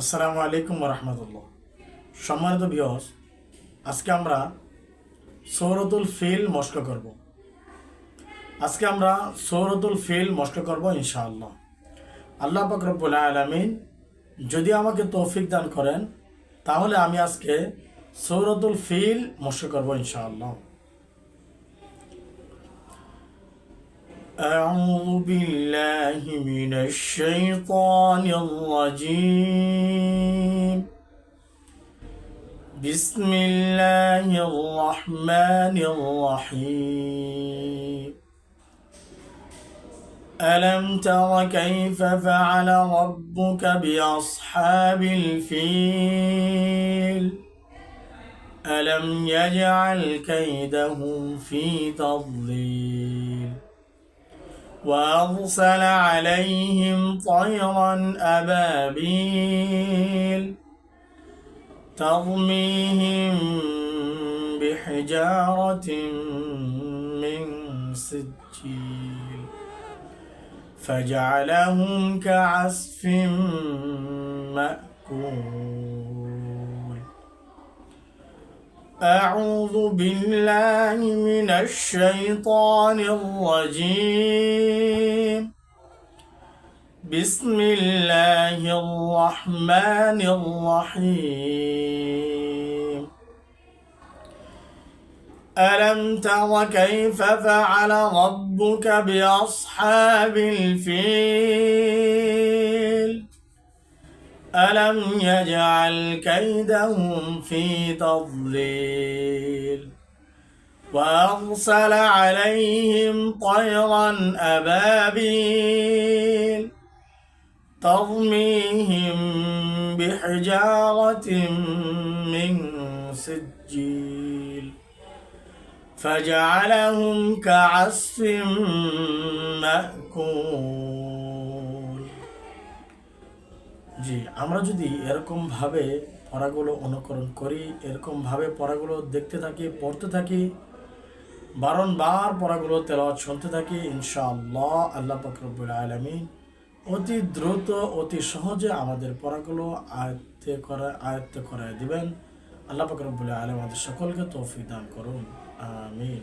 আসসালামু আলাইকুম রহমতুল্লাহ। সম্মানিত ভিউয়ার্স, আজকে আমরা সূরাতুল ফিল মশক করব। ইনশাআল্লাহ। আল্লাহ পাক রব্বুল আলামিন যদি আমাকে তৌফিক দান করেন তাহলে আমি আজকে সূরাতুল ফিল মশক করব ইনশাআল্লাহ। أعوذ بالله من الشيطان الرجيم. بسم الله الرحمن الرحيم. ألم تر كيف فعل ربك بأصحاب الفيل ألم يجعل كيدهم في تضليل وأرسل عليهم طيرا أبابيل ترميهم بحجارة من سجيل فجعلهم كعصف مأكول. أعوذ بالله من الشيطان الرجيم. بسم الله الرحمن الرحيم. ألم تر كيف فعل ربك بأصحاب الفيل ألم يجعل كيدهم في تضليل وأرسل عليهم طيرا أبابيل ترميهم بحجارة من سجيل فجعلهم كعصف مأكول. জি, আমরা যদি এরকম ভাবে পড়াগুলো অনুকরণ করি, এরকম ভাবে পড়াগুলো দেখতে থাকি, পড়তে থাকি, বারংবার পড়াগুলো তেলাওয়াত শুনতে থাকি, ইনশাআল্লাহ আল্লাহ পাক রব্বুল আলামিন অতি দ্রুত অতি সহজে আমাদের পড়াগুলো আয়ত্ত করায় দিবেন। আল্লাহ পাক রব্বুল আলামিন আমাদের সকলকে তৌফিক দান করুন, আমিন।